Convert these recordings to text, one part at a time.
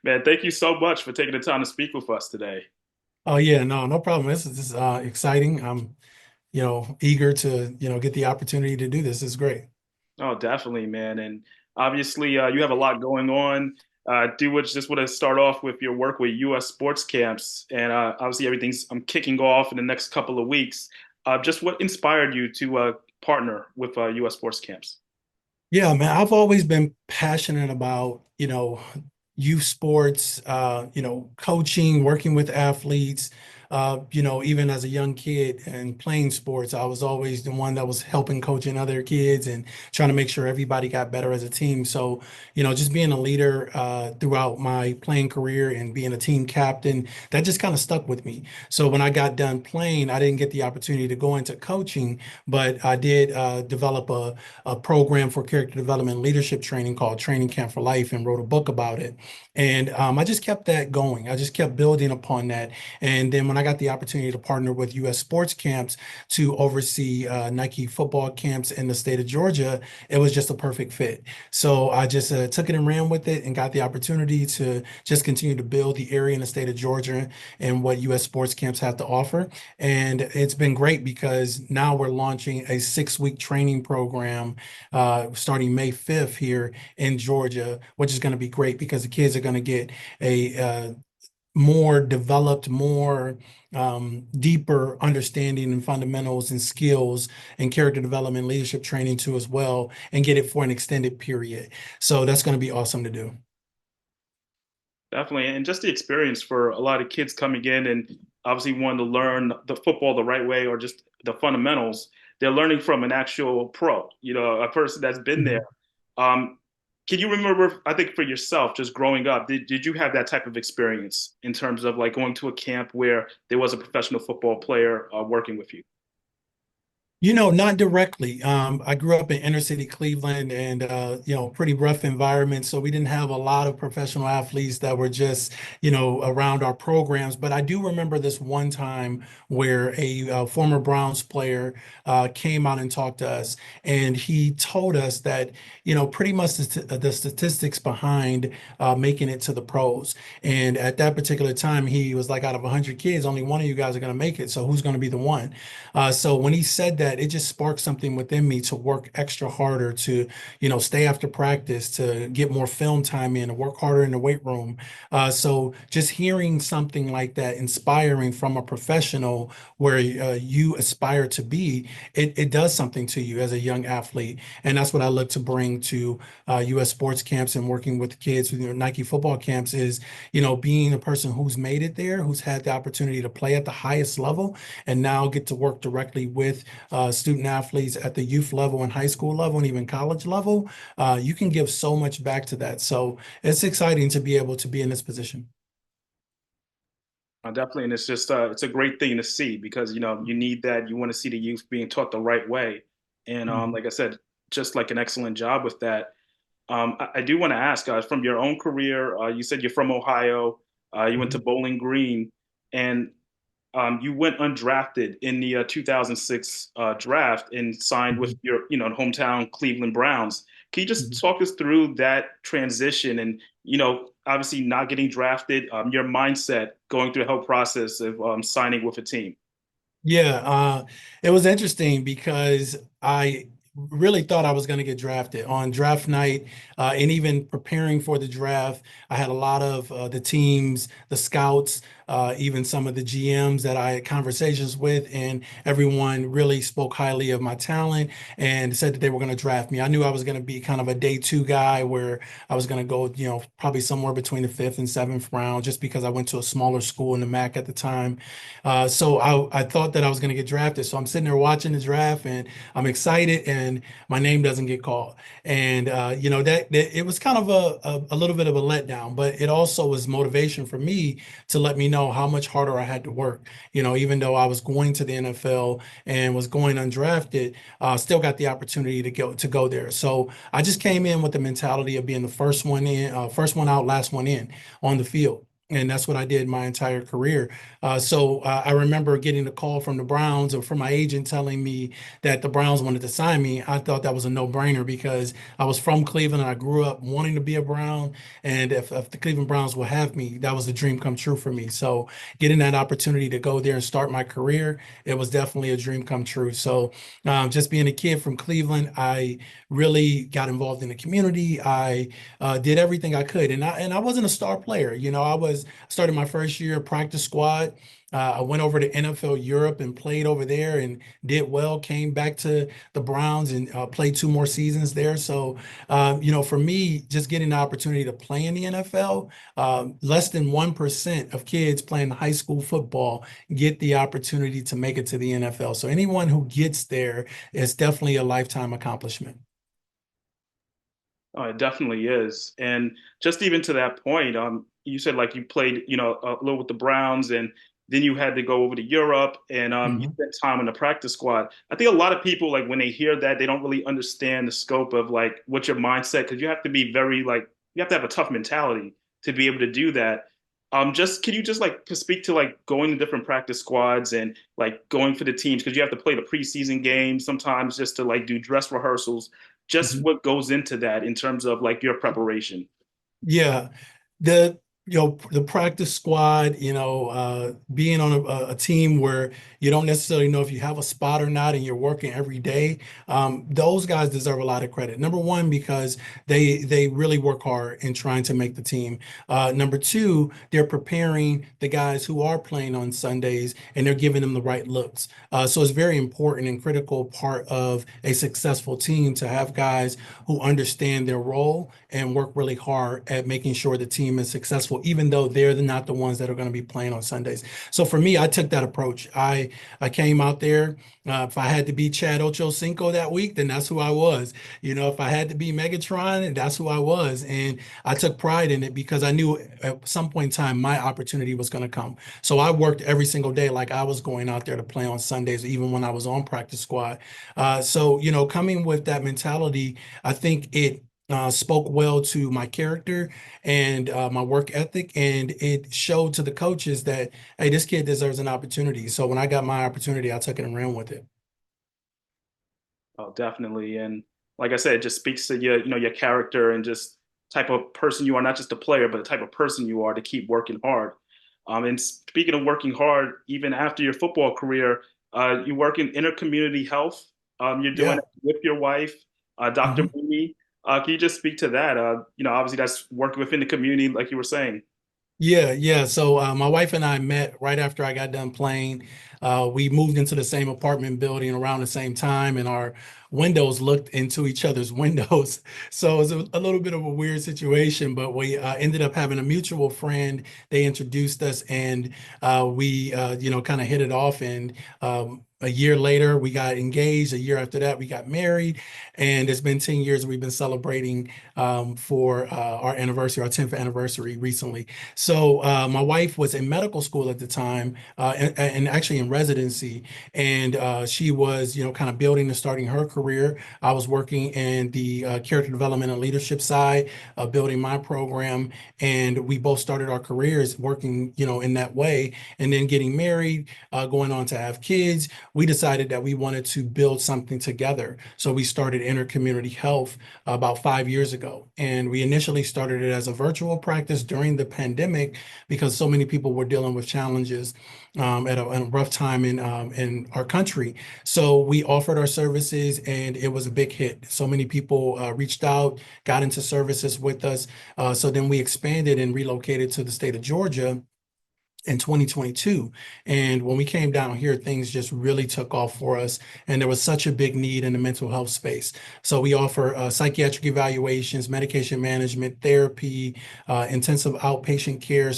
Man, thank you so much for taking the time to speak with us today. Oh yeah, no problem. This is exciting. I'm, eager to, get the opportunity to do this. It's great. Oh, definitely, man. And obviously, you have a lot going on. Just want to start off with your work with U.S. sports camps, and obviously everything's kicking off in the next couple of weeks. Just what inspired you to partner with U.S. sports camps? Yeah, man, I've always been passionate about, youth sports, coaching, working with athletes. Even as a young kid and playing sports, I was always the one that was helping coaching other kids and trying to make sure everybody got better as a team. So, just being a leader throughout my playing career and being a team captain, that just kind of stuck with me. So when I got done playing, I didn't get the opportunity to go into coaching, but I did develop a program for character development and leadership training called Training Camp for Life and wrote a book about it. And I just kept that going. I just kept building upon that. And then when I got the opportunity to partner with U.S. sports camps to oversee Nike football camps in the state of Georgia, it was just a perfect fit. So I just took it and ran with it and got the opportunity to just continue to build the area in the state of Georgia and what U.S. sports camps have to offer. And it's been great because now we're launching a 6-week training program starting May 5th here in Georgia, which is going to be great because the kids are going to get a more developed, more deeper understanding and fundamentals and skills and character development, leadership training too as well, and get it for an extended period. So that's going to be awesome to do. Definitely, and just the experience for a lot of kids coming in and obviously wanting to learn the football the right way or just the fundamentals. They're learning from an actual pro, a person that's been there. Mhm. Um, can you remember, I think for yourself, just growing up, did you have that type of experience in terms of like going to a camp where there was a professional football player working with you? Not directly. I grew up in inner city Cleveland and pretty rough environment. So we didn't have a lot of professional athletes that were just, around our programs. But I do remember this one time where a former Browns player came out and talked to us, and he told us that, pretty much the statistics behind making it to the pros. And at that particular time, he was like, out of 100 kids, only one of you guys are going to make it. So who's going to be the one? So when he said that, it just sparked something within me to work extra harder, to, stay after practice, to get more film time in, to work harder in the weight room. So just hearing something like that inspiring from a professional where you aspire to be, it does something to you as a young athlete. And that's what I look to bring to U.S. sports camps and working with kids with Nike football camps is, being a person who's made it there, who's had the opportunity to play at the highest level and now get to work directly with student athletes at the youth level and high school level and even college level. You can give so much back to that. So it's exciting to be able to be in this position. Definitely, and it's a great thing to see because you need that. You want to see the youth being taught the right way, and Mhm. like I said, just like an excellent job with that. I do want to ask, from your own career, you said you're from Ohio. You went to Mhm. Bowling Green, and you went undrafted in the 2006 draft and signed with Mhm. your, hometown Cleveland Browns. Can you just Mhm. talk us through that transition and, obviously not getting drafted, your mindset going through the whole process of signing with a team? Yeah, it was interesting because I really thought I was going to get drafted on draft night, and even preparing for the draft. I had a lot of the teams, the scouts, even some of the GMs that I had conversations with, and everyone really spoke highly of my talent and said that they were going to draft me. I knew I was going to be kind of a day two guy where I was going to go, probably somewhere between the fifth and seventh round, just because I went to a smaller school in the MAC at the time. So I thought that I was going to get drafted. So I'm sitting there watching the draft and I'm excited and my name doesn't get called. And, that it was kind of a little bit of a letdown, but it also was motivation for me to let me know how much harder I had to work. Even though I was going to the NFL and was going undrafted, still got the opportunity to go there. So I just came in with the mentality of being the first one in, first one out, last one in on the field. And that's what I did my entire career. So I remember getting a call from the Browns or from my agent telling me that the Browns wanted to sign me. I thought that was a no-brainer because I was from Cleveland and I grew up wanting to be a Brown. And if the Cleveland Browns will have me, that was a dream come true for me. So getting that opportunity to go there and start my career, it was definitely a dream come true. So just being a kid from Cleveland, I really got involved in the community. I did everything I could, and I wasn't a star player. I was started my first year practice squad. I went over to NFL Europe and played over there and did well. Came back to the Browns and played 2 more seasons there. So, for me, just getting the opportunity to play in the NFL, less than 1% of kids playing high school football get the opportunity to make it to the NFL. So anyone who gets there is definitely a lifetime accomplishment. Oh, it definitely is. And just even to that point, you said like you played, a little with the Browns, and then you had to go over to Europe, and you Mhm. spent time in the practice squad. I think a lot of people, like when they hear that, they don't really understand the scope of like what your mindset, because you have to be very like you have to have a tough mentality to be able to do that. Just can you just like to speak to like going to different practice squads and like going for the teams because you have to play the preseason games sometimes just to like do dress rehearsals, just Mhm. what goes into that in terms of like your preparation. Yeah, the the practice squad, being on a team where you don't necessarily know if you have a spot or not, and you're working every day. Those guys deserve a lot of credit. Number one, because they really work hard in trying to make the team. Number two, they're preparing the guys who are playing on Sundays, and they're giving them the right looks. So it's very important and critical part of a successful team to have guys who understand their role and work really hard at making sure the team is successful, even though they're not the ones that are going to be playing on Sundays. So for me, I took that approach. I came out there. If I had to be Chad Ochocinco that week, then that's who I was. If I had to be Megatron, that's who I was. And I took pride in it because I knew at some point in time my opportunity was going to come. So I worked every single day like I was going out there to play on Sundays, even when I was on practice squad. So coming with that mentality, I think it spoke well to my character and my work ethic, and it showed to the coaches that, hey, this kid deserves an opportunity. So when I got my opportunity, I took it and ran with it. Oh, definitely. And like I said, it just speaks to your character and just type of person you are, not just a player, but the type of person you are to keep working hard. And speaking of working hard, even after your football career, you work in intercommunity health. You're doing Yeah. it with your wife, Dr. Mhm. Mimi. Can you just speak to that? Obviously that's working within the community, like you were saying. Yeah, yeah. So my wife and I met right after I got done playing. We moved into the same apartment building around the same time, and our windows looked into each other's windows. So it was a little bit of a weird situation, but we ended up having a mutual friend. They introduced us, and we kind of hit it off. And a year later, we got engaged. A year after that, we got married, and it's been 10 years. We've been celebrating for our anniversary, our 10th anniversary recently. So my wife was in medical school at the time, and actually in residency, and she was, kind of building and starting her career. I was working in the character development and leadership side, building my program, and we both started our careers working, in that way, and then getting married, going on to have kids. We decided that we wanted to build something together, so we started Intercommunity Health about 5 years ago, and we initially started it as a virtual practice during the pandemic because so many people were dealing with challenges at a rough time in our country. So we offered our services, and it was a big hit. So many people reached out, got into services with us. So then we expanded and relocated to the state of Georgia in 2022. And when we came down here, things just really took off for us. And there was such a big need in the mental health space. So we offer psychiatric evaluations, medication management, therapy, intensive outpatient care.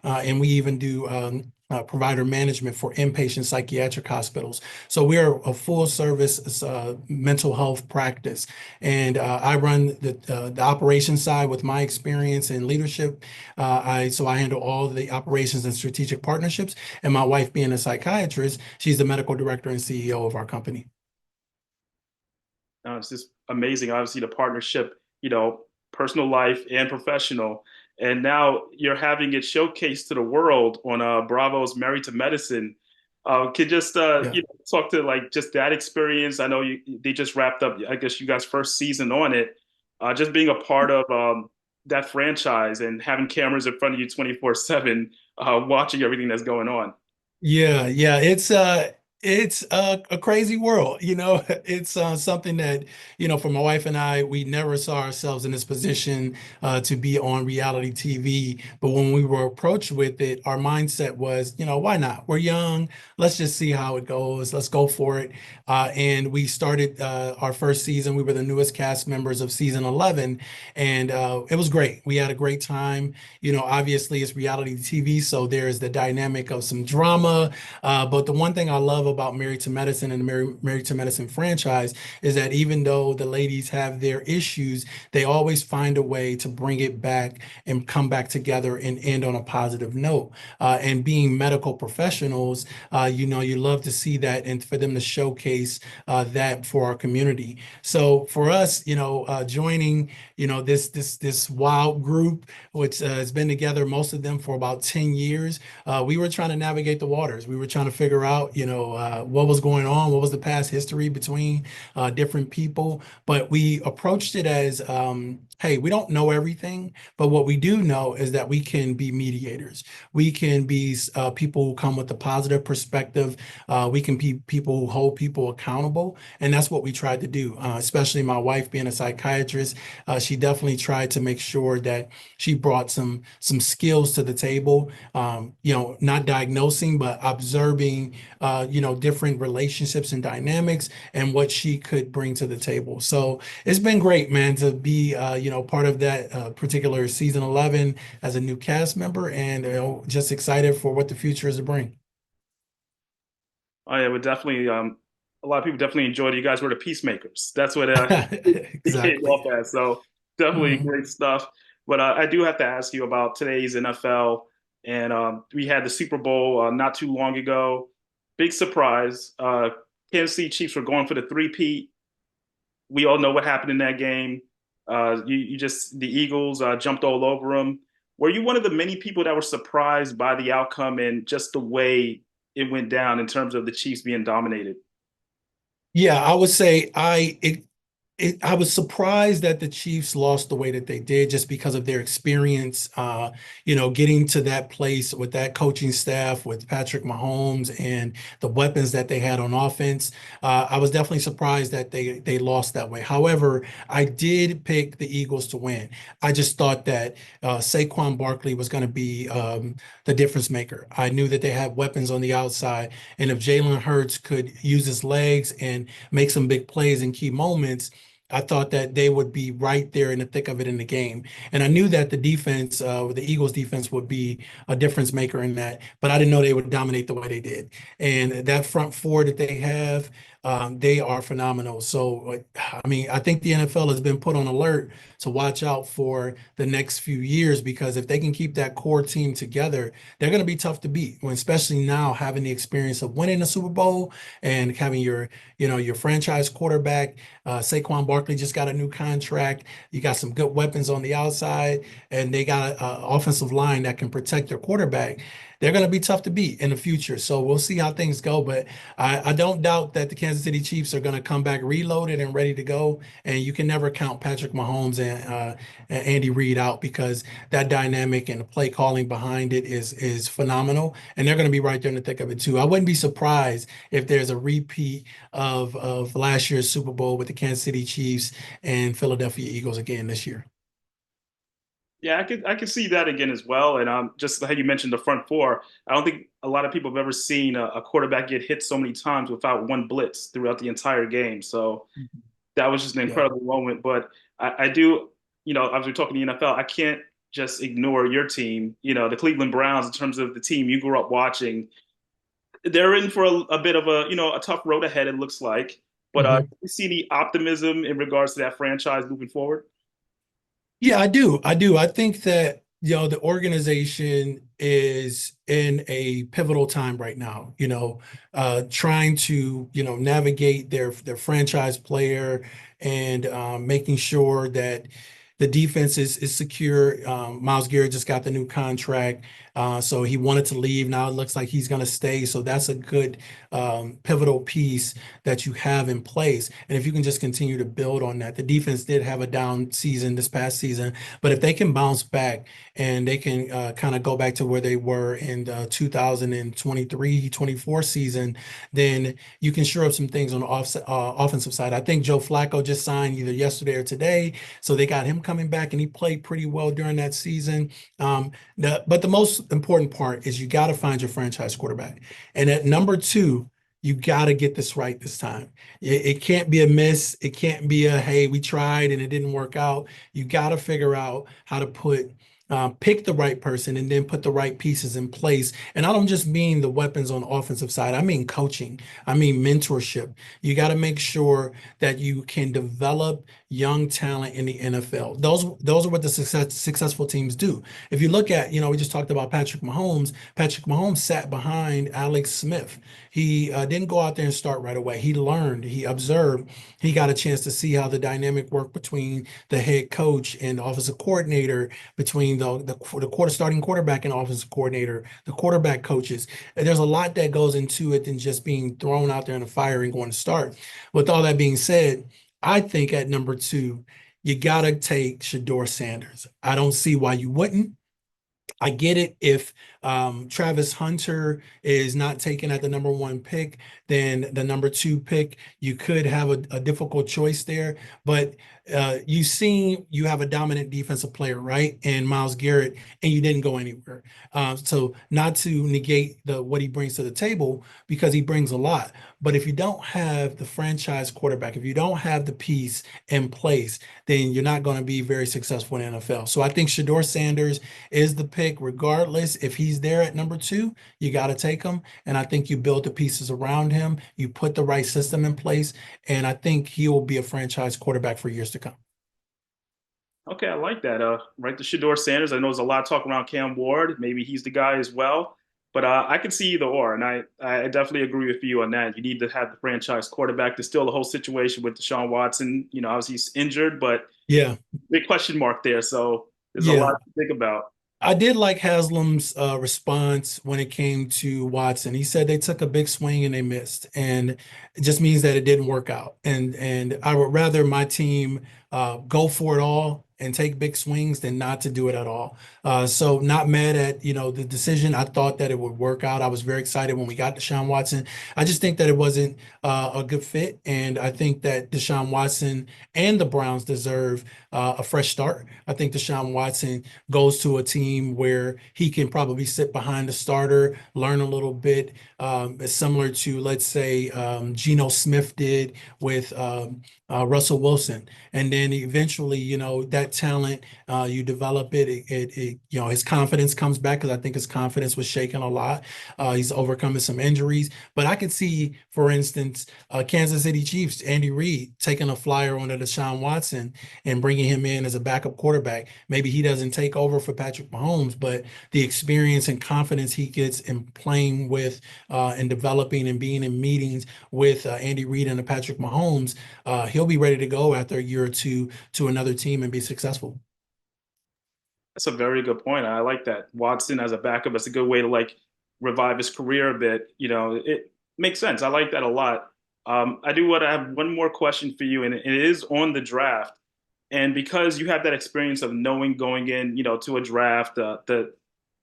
And we even do provider management for inpatient psychiatric hospitals. So we're a full service mental health practice. And I run the operations side with my experience in leadership. I handle all the operations and strategic partnerships. And my wife, being a psychiatrist, she's the medical director and CEO of our company. It's just amazing. Obviously, the partnership, personal life and professional. and now you're having it showcased to the world on Bravo's Married to Medicine. Could just Yeah. talk to like just that experience. I know they just wrapped up, I guess, you guys' first season on it. Just being a part of that franchise and having cameras in front of you 24/7, watching everything that's going on. Yeah, yeah, it's a crazy world, you know. It's something that, you know, for my wife and I, we never saw ourselves in this position to be on reality TV. But when we were approached with it, our mindset was, you know, why not? We're young. Let's just see how it goes. Let's go for it. And we started our first season. We were the newest cast members of season 11, and it was great. We had a great time. You know, obviously it's reality TV, so there's the dynamic of some drama. But the one thing I love about Married to Medicine and the Married to Medicine franchise is that even though the ladies have their issues, they always find a way to bring it back and come back together and end on a positive note. And being medical professionals, you know, you love to see that and for them to showcase that for our community. So for us, you know, joining, you know, this wild group, which has been together, most of them for about 10 years. We were trying to navigate the waters. We were trying to figure out, you know, what was going on, what was the past history between different people. But we approached it as, hey, we don't know everything, but what we do know is that we can be mediators. We can be people who come with a positive perspective. We can be people who hold people accountable. And that's what we tried to do, especially my wife being a psychiatrist. She definitely tried to make sure that she brought some skills to the table, you know, not diagnosing, but observing, you know, different relationships and dynamics and what she could bring to the table. So it's been great, man, to be, you know, part of that particular season 11 as a new cast member, and, you know, just excited for what the future is to bring. Oh yeah, would definitely. A lot of people definitely enjoyed it. You guys were the peacemakers. That's what it came Exactly. off as. So definitely Mhm. great stuff. But I do have to ask you about today's NFL, and we had the Super Bowl not too long ago. Big surprise. Kansas City Chiefs were going for the three-peat. We all know what happened in that game. You just the Eagles jumped all over them. Were you one of the many people that were surprised by the outcome and just the way it went down in terms of the Chiefs being dominated? Yeah, I would say I was surprised that the Chiefs lost the way that they did just because of their experience, you know, getting to that place with that coaching staff, with Patrick Mahomes and the weapons that they had on offense. I was definitely surprised that they lost that way. However, I did pick the Eagles to win. I just thought that Saquon Barkley was going to be the difference maker. I knew that they had weapons on the outside, and if Jalen Hurts could use his legs and make some big plays in key moments, I thought that they would be right there in the thick of it in the game. And I knew that the defense, the Eagles defense would be a difference maker in that, but I didn't know they would dominate the way they did. And that front four that they have, they are phenomenal. So, I mean, I think the NFL has been put on alert to watch out for the next few years, because if they can keep that core team together, they're going to be tough to beat, when especially now having the experience of winning the Super Bowl and having your, you know, your franchise quarterback. Saquon Barkley just got a new contract. You got some good weapons on the outside, and they got an offensive line that can protect their quarterback. They're going to be tough to beat in the future. So we'll see how things go. But I don't doubt that the Kansas City Chiefs are going to come back reloaded and ready to go. And you can never count Patrick Mahomes and Andy Reid out, because that dynamic and the play calling behind it is phenomenal. And they're going to be right there in the thick of it too. I wouldn't be surprised if there's a repeat of last year's Super Bowl with the Kansas City Chiefs and Philadelphia Eagles again this year. Yeah, I could see that again as well. And just how you mentioned the front four, I don't think a lot of people have ever seen a quarterback get hit so many times without one blitz throughout the entire game. So Mhm. that was just an Yeah. incredible moment. But I do, as we're talking the NFL, I can't just ignore your team, the Cleveland Browns, in terms of the team you grew up watching. They're in for a bit of a tough road ahead, it looks like. But Mhm. do you see any optimism in regards to that franchise moving forward? Yeah, I do. I do. I think that, you know, the organization is in a pivotal time right now, you know, trying to, you know, navigate their franchise player and making sure that The defense is secure. Myles Garrett just got the new contract, so he wanted to leave. Now it looks like he's going to stay. So that's a good pivotal piece that you have in place. And if you can just continue to build on that, the defense did have a down season this past season, but if they can bounce back and they can kind of go back to where they were in the 2023-24 season, then you can shore up some things on the offensive side. I think Joe Flacco just signed either yesterday or today, so they got him coming back, and he played pretty well during that season. But the most important part is you got to find your franchise quarterback. And at number two, you got to get this right this time. It can't be a miss. It can't be a, hey, we tried and it didn't work out. You got to figure out how to pick the right person and then put the right pieces in place. And I don't just mean the weapons on the offensive side. I mean coaching. I mean mentorship. You got to make sure that you can develop young talent in the NFL. Those are what the successful teams do. If you look at, we just talked about Patrick Mahomes. Patrick Mahomes sat behind Alex Smith. He didn't go out there and start right away. He learned, he observed, he got a chance to see how the dynamic worked between the head coach and the offensive coordinator, between the starting quarterback and offensive coordinator, the quarterback coaches. And there's a lot that goes into it than just being thrown out there in the fire and going to start. With all that being said, I think at number two, you got to take Shador Sanders. I don't see why you wouldn't. I get it. If Travis Hunter is not taken at the number one pick, then the number two pick, you could have a difficult choice there. But you have a dominant defensive player, right? And Myles Garrett, and you didn't go anywhere. So not to negate what he brings to the table, because he brings a lot. But if you don't have the franchise quarterback, if you don't have the piece in place, then you're not going to be very successful in the NFL. So I think Shador Sanders is the pick, regardless. If he's there at number two, you got to take him. And I think you build the pieces around him, you put the right system in place, and I think he will be a franchise quarterback for years to come. Okay, I like that. Right to Shador Sanders. I know there's a lot of talk around Cam Ward. Maybe he's the guy as well. But I can see either or, and I definitely agree with you on that. You need to have the franchise quarterback. There's still the whole situation with Deshaun Watson. Obviously he's injured, but Yeah, big question mark there. So there's a lot yeah. to think about. I did like Haslam's response when it came to Watson. He said they took a big swing and they missed, and it just means that it didn't work out. And I would rather my team go for it all and take big swings than not to do it at all. So not mad at the decision. I thought that it would work out. I was very excited when we got Deshaun Watson. I just think that it wasn't a good fit, and I think that Deshaun Watson and the Browns deserve a fresh start. I think Deshaun Watson goes to a team where he can probably sit behind the starter, learn a little bit, similar to, let's say, Geno Smith did with Russell Wilson. And then eventually, that talent, you develop it. His confidence comes back, because I think his confidence was shaken a lot. He's overcoming some injuries. But I could see, for instance, Kansas City Chiefs, Andy Reid, taking a flyer on Deshaun Watson and bringing him in as a backup quarterback. Maybe he doesn't take over for Patrick Mahomes, but the experience and confidence he gets in playing with and developing and being in meetings with Andy Reid and Patrick Mahomes, he'll be ready to go after a year or two to another team and be successful. That's a very good point. I like that. Watson as a backup, that's a good way to like revive his career a bit. It makes sense. I like that a lot. I do want to have one more question for you, and it is on the draft. And because you have that experience of knowing going in, to a draft, the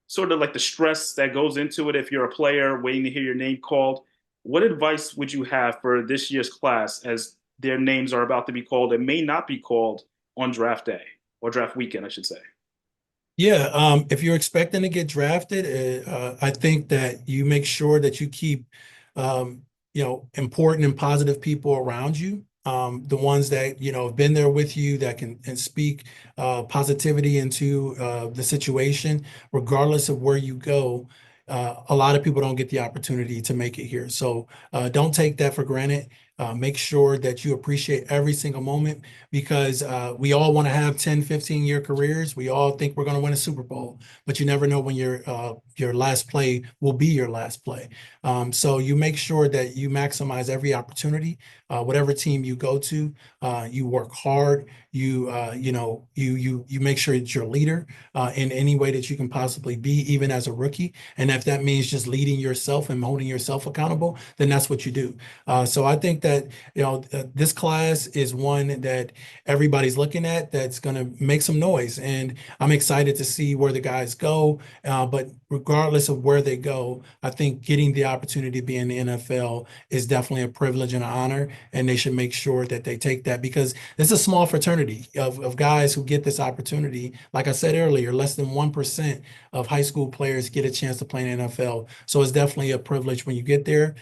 sort of like the stress that goes into it if you're a player waiting to hear your name called, what advice would you have for this year's class as their names are about to be called and may not be called on draft day or draft weekend, I should say? Yeah, if you're expecting to get drafted, I think that you make sure that you keep, important and positive people around you. The ones that, have been there with you, that can and speak positivity into the situation, regardless of where you go. A lot of people don't get the opportunity to make it here. So don't take that for granted. Make sure that you appreciate every single moment because we all want to have 10, 15-year careers. We all think we're going to win a Super Bowl, but you never know when your last play will be your last play. So you make sure that you maximize every opportunity, whatever team you go to, you work hard, you make sure that you're a leader in any way that you can possibly be, even as a rookie. And if that means just leading yourself and holding yourself accountable, then that's what you do. So I think that this class is one that everybody's looking at that's going to make some noise, and I'm excited to see where the guys go. But regardless of where they go, I think getting the opportunity to be in the NFL is definitely a privilege and an honor, and they should make sure that they take that because it's a small fraternity of guys who get this opportunity. Like I said earlier, less than 1% of high school players get a chance to play in the NFL. So it's definitely a privilege when you get there.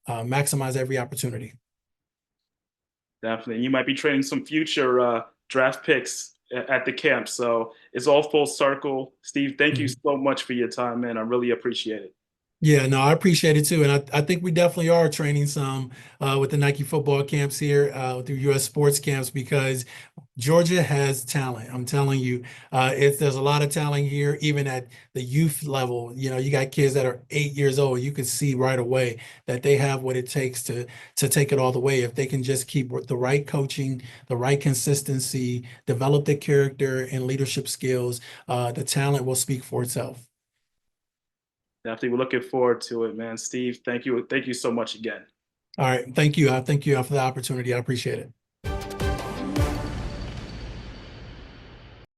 Maximize every opportunity. Definitely. You might be trading some future draft picks at the camp. So it's all full circle. Steve, thank you Mhm. so much for your time, man. I really appreciate it. Yeah, no, I appreciate it too. And I think we definitely are training some with the Nike football camps here through US sports camps because Georgia has talent. I'm telling you, there's a lot of talent here, even at the youth level. You got kids that are 8 years old. You can see right away that they have what it takes to take it all the way. If they can just keep the right coaching, the right consistency, develop their character and leadership skills, the talent will speak for itself. Definitely. We're looking forward to it, man. Steve, thank you. Thank you so much again. All right. Thank you. I thank you for the opportunity. I appreciate it.